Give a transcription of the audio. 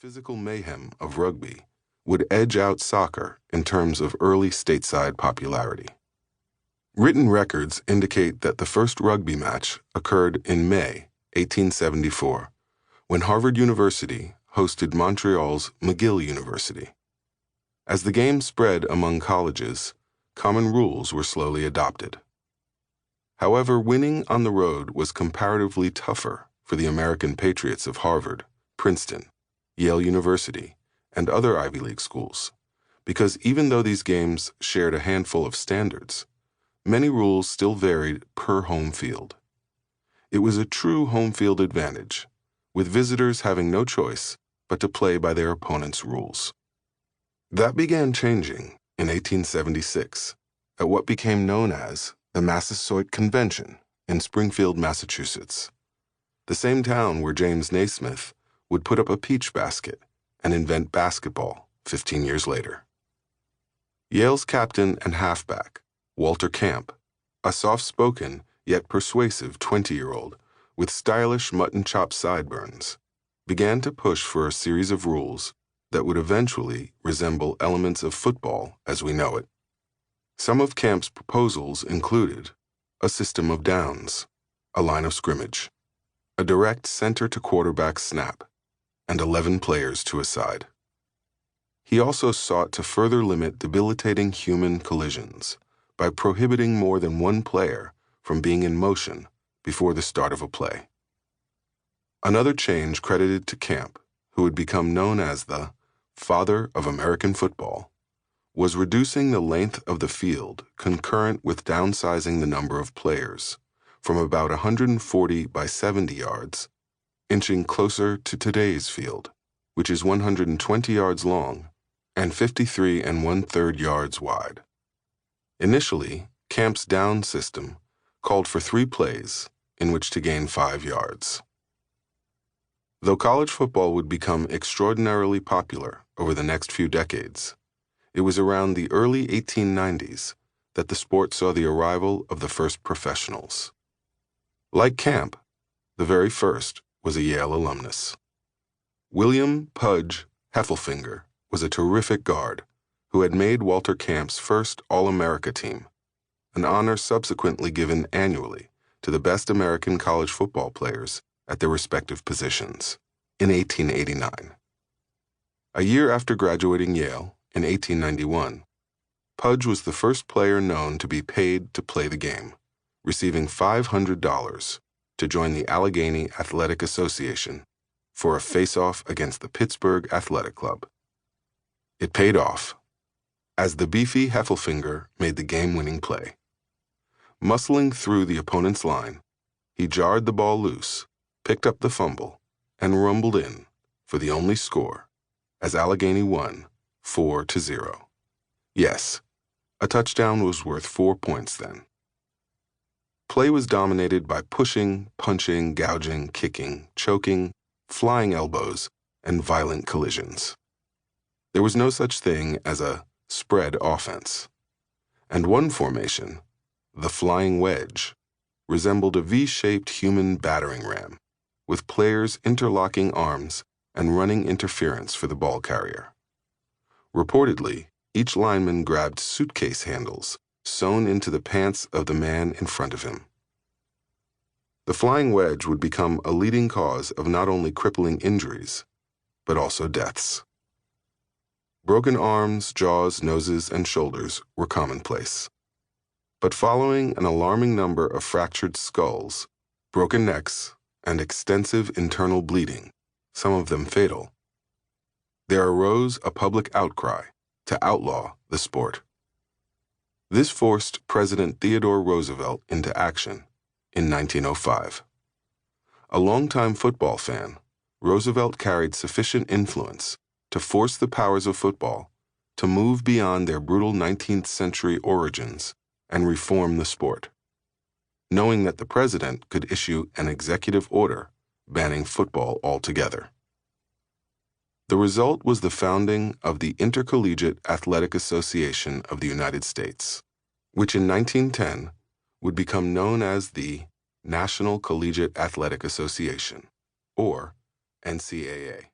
physical mayhem of rugby would edge out soccer in terms of early stateside popularity. Written records indicate that the first rugby match occurred in May 1874, when Harvard University hosted Montreal's McGill University. As the game spread among colleges, common rules were slowly adopted. However, winning on the road was comparatively tougher for the American patriots of Harvard, Princeton, Yale University, and other Ivy League schools, because even though these games shared a handful of standards, many rules still varied per home field. It was a true home field advantage, with visitors having no choice but to play by their opponent's rules. That began changing in 1876 at what became known as the Massasoit Convention in Springfield, Massachusetts, the same town where James Naismith would put up a peach basket and invent basketball 15 years later. Yale's captain and halfback, Walter Camp, a soft-spoken yet persuasive 20-year-old with stylish mutton-chop sideburns, began to push for a series of rules that would eventually resemble elements of football as we know it. Some of Camp's proposals included a system of downs, a line of scrimmage, a direct center-to-quarterback snap, and 11 players to a side. He also sought to further limit debilitating human collisions by prohibiting more than one player from being in motion before the start of a play. Another change credited to Camp, who would become known as the father of American football, was reducing the length of the field concurrent with downsizing the number of players from about 140 by 70 yards, inching closer to today's field, which is 120 yards long and 53 1/3 yards wide. Initially, Camp's down system called for 3 plays in which to gain 5 yards. Though college football would become extraordinarily popular over the next few decades, it was around the early 1890s that the sport saw the arrival of the first professionals. Like Camp, the very first was a Yale alumnus. William Pudge Heffelfinger was a terrific guard who had made Walter Camp's first All-America team, an honor subsequently given annually to the best American college football players at their respective positions, in 1889. A year after graduating Yale, in 1891, Pudge was the first player known to be paid to play the game, receiving $500 to join the Allegheny Athletic Association for a face-off against the Pittsburgh Athletic Club. It paid off, as the beefy Heffelfinger made the game-winning play. Muscling through the opponent's line, he jarred the ball loose, picked up the fumble, and rumbled in for the only score, as Allegheny won 4-0. Yes, a touchdown was worth 4 points then. Play was dominated by pushing, punching, gouging, kicking, choking, flying elbows, and violent collisions. There was no such thing as a spread offense, and one formation, the flying wedge, resembled a V-shaped human battering ram, with players interlocking arms and running interference for the ball carrier. Reportedly, each lineman grabbed suitcase handles sewn into the pants of the man in front of him. The flying wedge would become a leading cause of not only crippling injuries, but also deaths. Broken arms, jaws, noses, and shoulders were commonplace. But following an alarming number of fractured skulls, broken necks, and extensive internal bleeding, some of them fatal, there arose a public outcry to outlaw the sport. This forced President Theodore Roosevelt into action in 1905. A longtime football fan, Roosevelt carried sufficient influence to force the powers of football to move beyond their brutal 19th century origins and reform the sport, knowing that the president could issue an executive order banning football altogether. The result was the founding of the Intercollegiate Athletic Association of the United States, which in 1910 would become known as the National Collegiate Athletic Association, or NCAA.